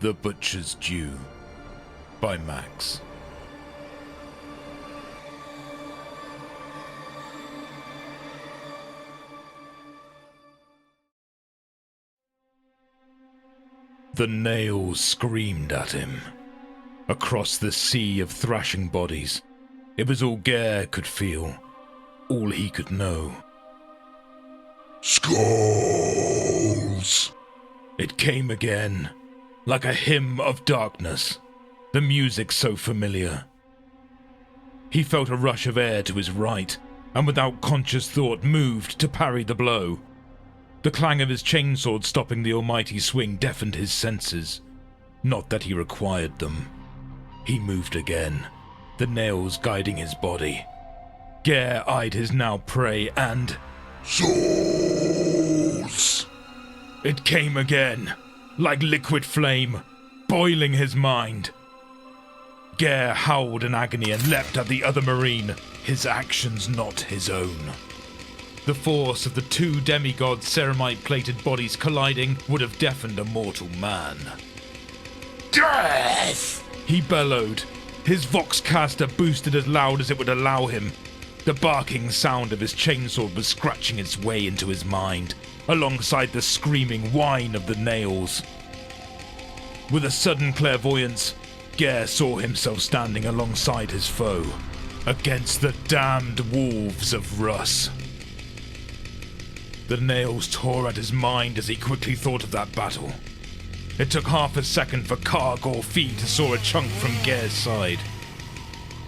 The Butcher's Due by Max. The nails screamed at him. Across the sea of thrashing bodies, it was all Gare could feel, all he could know. Skulls! It came again, like a hymn of darkness, the music so familiar. He felt a rush of air to his right, and without conscious thought moved to parry the blow. The clang of his chainsword stopping the almighty swing deafened his senses. Not that he required them. He moved again, the nails guiding his body. Gare eyed his now prey and... Souls! It came again, like liquid flame, boiling his mind. Gare howled in agony and leapt at the other marine, his actions not his own. The force of the two demigod ceramite-plated bodies colliding would have deafened a mortal man. Death! He bellowed. His voxcaster boosted as loud as it would allow him. The barking sound of his chainsword was scratching its way into his mind, alongside the screaming whine of the nails. With a sudden clairvoyance, Gare saw himself standing alongside his foe, against the damned wolves of Russ. The nails tore at his mind as he quickly thought of that battle. It took half a second for Karg or Fee to saw a chunk from Gare's side.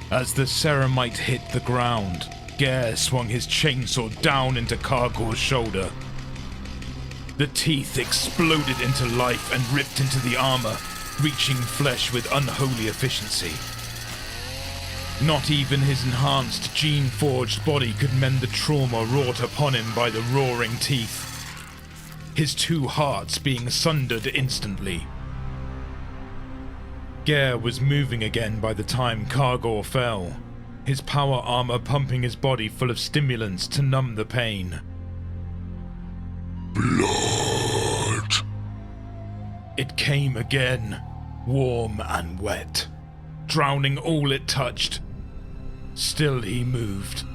As the ceramite hit the ground, Gare swung his chainsword down into Kargor's shoulder. The teeth exploded into life and ripped into the armor, reaching flesh with unholy efficiency. Not even his enhanced, gene-forged body could mend the trauma wrought upon him by the roaring teeth. His two hearts being sundered instantly. Gare was moving again by the time Kargor fell, his power armor pumping his body full of stimulants to numb the pain. Blood! It came again, warm and wet, drowning all it touched. Still he moved,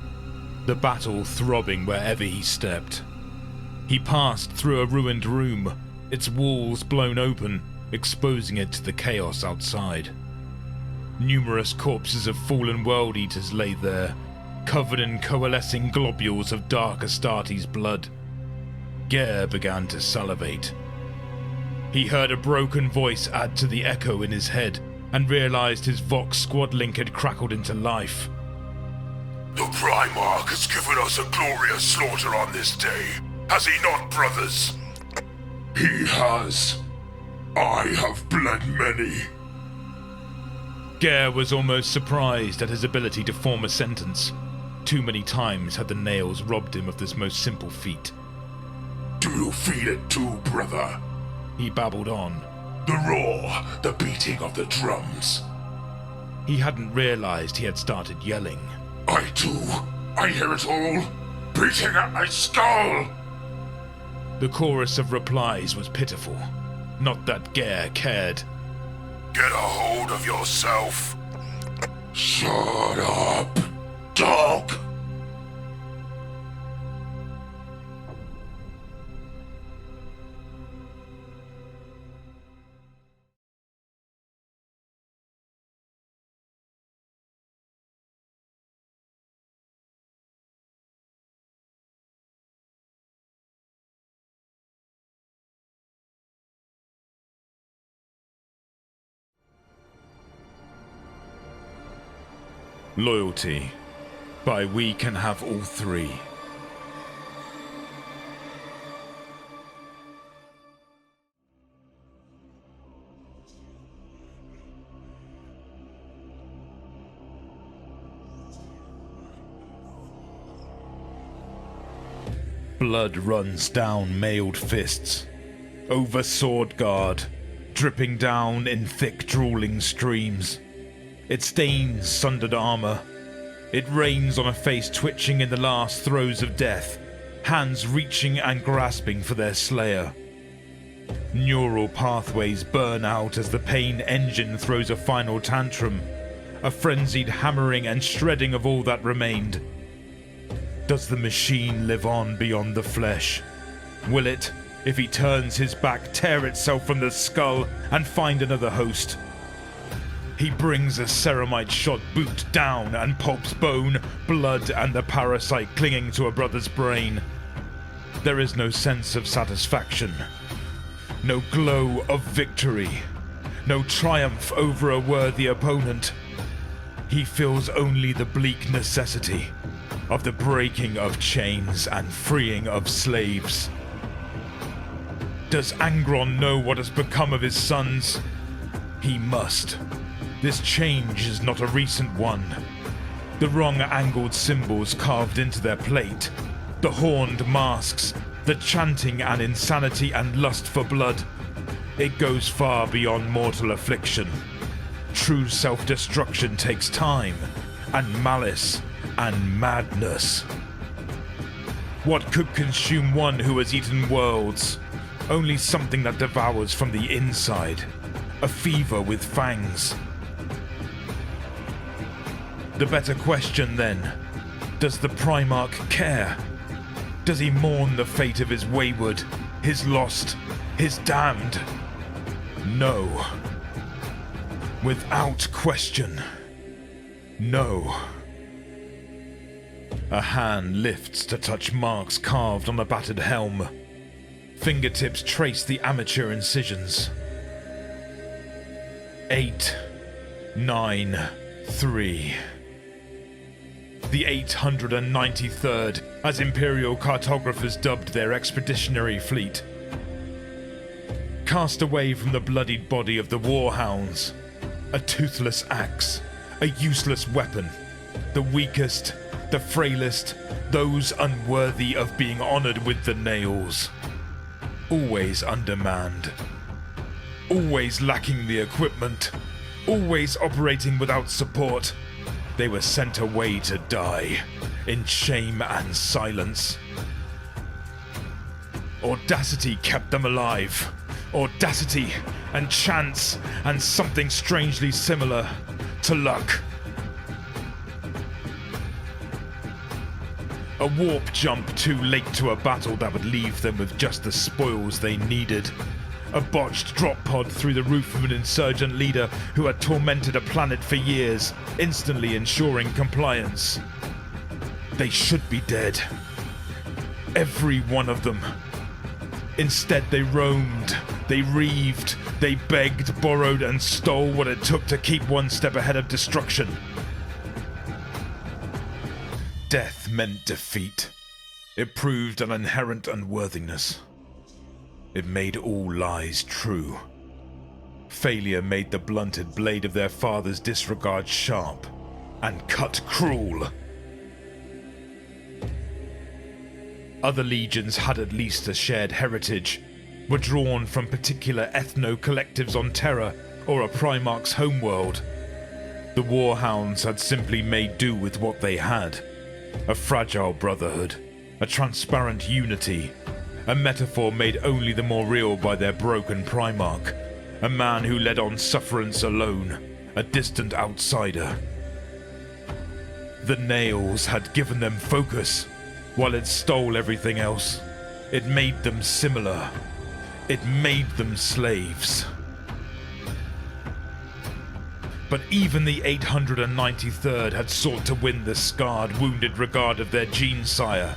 the battle throbbing wherever he stepped. He passed through a ruined room, its walls blown open, exposing it to the chaos outside. Numerous corpses of fallen World Eaters lay there, covered in coalescing globules of dark Astartes blood. Gare began to salivate. He heard a broken voice add to the echo in his head, and realized his Vox squad link had crackled into life. The Primarch has given us a glorious slaughter on this day, has he not, brothers? He has. I have bled many. Gare was almost surprised at his ability to form a sentence. Too many times had the nails robbed him of this most simple feat. Do you feel it too, brother? He babbled on. The roar, the beating of the drums. He hadn't realized he had started yelling. I too. I hear it all. Beating at my skull! The chorus of replies was pitiful. Not that Gare cared. Get a hold of yourself. Shut up, dog! Loyalty by Wecanhaveallthree. Blood runs down mailed fists, over sword guard, dripping down in thick drooling streams. It stains sundered armor. It rains on a face twitching in the last throes of death, hands reaching and grasping for their slayer. Neural pathways burn out as the pain engine throws a final tantrum, a frenzied hammering and shredding of all that remained. Does the machine live on beyond the flesh? Will it, if he turns his back, tear itself from the skull and find another host? He brings a ceramite-shot boot down and pulps bone, blood, and the parasite clinging to a brother's brain. There is no sense of satisfaction, no glow of victory, no triumph over a worthy opponent. He feels only the bleak necessity of the breaking of chains and freeing of slaves. Does Angron know what has become of his sons? He must. This change is not a recent one. The wrong angled symbols carved into their plate, the horned masks, the chanting and insanity and lust for blood. It goes far beyond mortal affliction. True self-destruction takes time, and malice, and madness. What could consume one who has eaten worlds? Only something that devours from the inside. A fever with fangs. The better question then, does the Primarch care? Does he mourn the fate of his wayward, his lost, his damned? No. Without question. No. A hand lifts to touch marks carved on the battered helm. Fingertips trace the amateur incisions. 8, 9, 3. The 893rd, as Imperial cartographers dubbed their expeditionary fleet. Cast away from the bloodied body of the Warhounds, a toothless axe, a useless weapon, the weakest, the frailest, those unworthy of being honored with the nails. Always undermanned, always lacking the equipment, always operating without support. They were sent away to die, in shame and silence. Audacity kept them alive. Audacity and chance and something strangely similar to luck. A warp jump too late to a battle that would leave them with just the spoils they needed. A botched drop pod through the roof of an insurgent leader who had tormented a planet for years, instantly ensuring compliance. They should be dead. Every one of them. Instead they roamed, they reaved, they begged, borrowed, and stole what it took to keep one step ahead of destruction. Death meant defeat. It proved an inherent unworthiness. It made all lies true. Failure made the blunted blade of their father's disregard sharp, and cut cruel. Other legions had at least a shared heritage, were drawn from particular ethno-collectives on Terra or a Primarch's homeworld. The Warhounds had simply made do with what they had. A fragile brotherhood, a transparent unity, a metaphor made only the more real by their broken Primarch, a man who led on sufferance alone, a distant outsider. The nails had given them focus, while it stole everything else. It made them similar. It made them slaves. But even the 893rd had sought to win the scarred, wounded regard of their gene sire.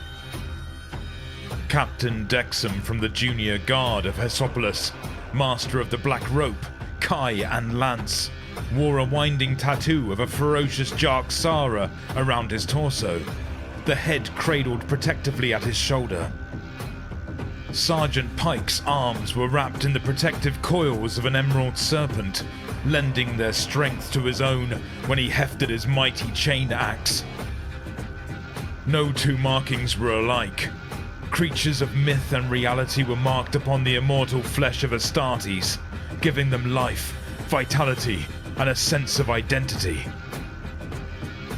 Captain Dexam from the Junior Guard of Hessopolis, master of the Black Rope, Kai and Lance, wore a winding tattoo of a ferocious Jark Sara around his torso, the head cradled protectively at his shoulder. Sergeant Pike's arms were wrapped in the protective coils of an emerald serpent, lending their strength to his own when he hefted his mighty chain axe. No two markings were alike. Creatures of myth and reality were marked upon the immortal flesh of Astartes, giving them life, vitality, and a sense of identity.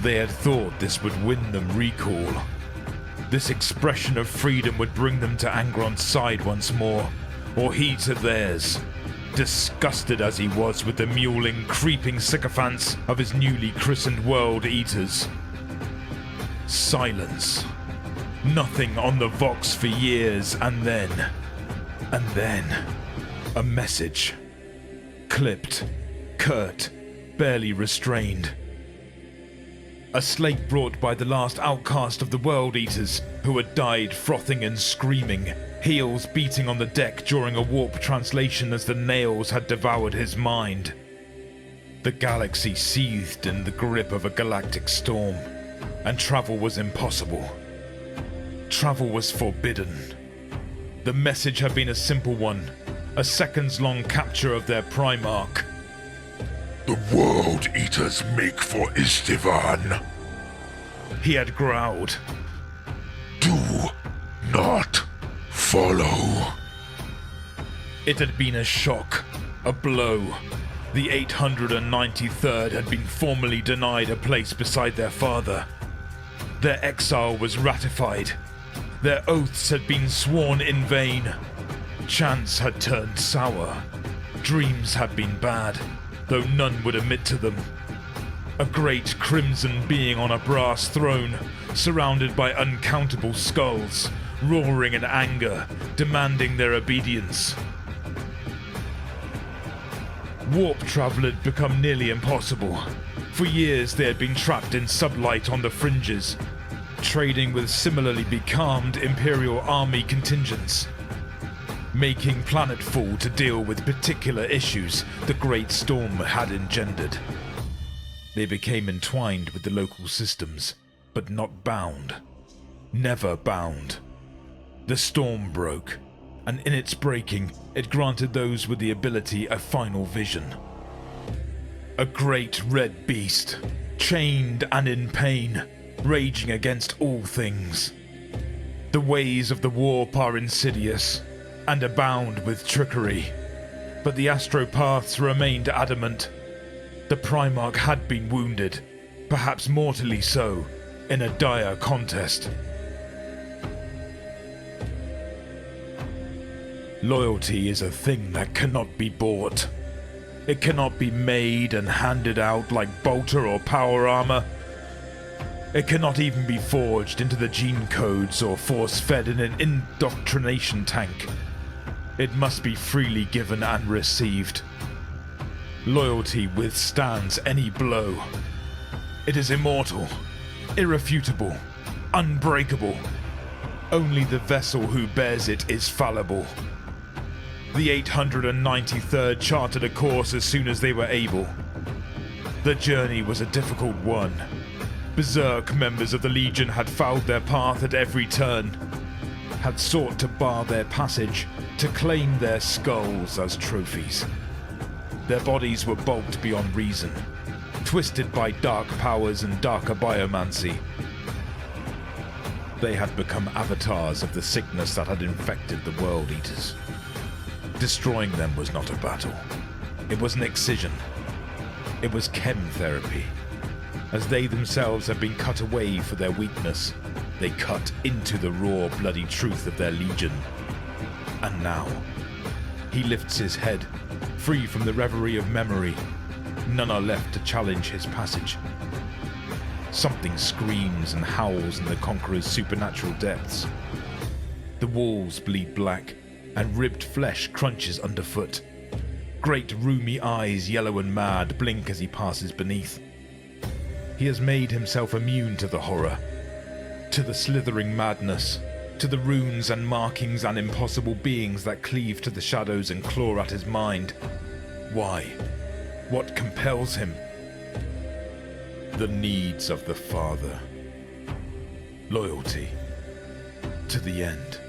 They had thought this would win them recall. This expression of freedom would bring them to Angron's side once more, or he to theirs, disgusted as he was with the mewling, creeping sycophants of his newly christened World Eaters. Silence. Nothing on the Vox for years, and then, a message. Clipped, curt, barely restrained. A slate brought by the last outcast of the World Eaters, who had died frothing and screaming, heels beating on the deck during a warp translation as the nails had devoured his mind. The galaxy seethed in the grip of a galactic storm, and travel was impossible. Travel was forbidden. The message had been a simple one, a seconds-long capture of their Primarch. The World Eaters make for Istivan. He had growled. Do not follow. It had been a shock, a blow. The 893rd had been formally denied a place beside their father. Their exile was ratified. Their oaths had been sworn in vain. Chance had turned sour. Dreams had been bad, though none would admit to them. A great crimson being on a brass throne, surrounded by uncountable skulls, roaring in anger, demanding their obedience. Warp travel had become nearly impossible. For years they had been trapped in sublight on the fringes, trading with similarly becalmed Imperial Army contingents, making planetfall to deal with particular issues the Great Storm had engendered. They became entwined with the local systems, but not bound. Never bound. The storm broke, and in its breaking, it granted those with the ability a final vision. A great red beast, chained and in pain, raging against all things. The ways of the warp are insidious, and abound with trickery, but the astropaths remained adamant. The Primarch had been wounded, perhaps mortally so, in a dire contest. Loyalty is a thing that cannot be bought. It cannot be made and handed out like bolter or power armor. It cannot even be forged into the gene codes or force-fed in an indoctrination tank. It must be freely given and received. Loyalty withstands any blow. It is immortal, irrefutable, unbreakable. Only the vessel who bears it is fallible. The 893rd charted a course as soon as they were able. The journey was a difficult one. Berserk members of the Legion had fouled their path at every turn, had sought to bar their passage, to claim their skulls as trophies. Their bodies were balked beyond reason, twisted by dark powers and darker biomancy. They had become avatars of the sickness that had infected the World Eaters. Destroying them was not a battle. It was an excision. It was chem-therapy. As they themselves had been cut away for their weakness, they cut into the raw, bloody truth of their Legion. And now, he lifts his head, free from the reverie of memory. None are left to challenge his passage. Something screams and howls in the Conqueror's supernatural depths. The walls bleed black, and ribbed flesh crunches underfoot. Great roomy eyes, yellow and mad, blink as he passes beneath. He has made himself immune to the horror, to the slithering madness, to the runes and markings and impossible beings that cleave to the shadows and claw at his mind. Why? What compels him? The needs of the Father. Loyalty. To the end.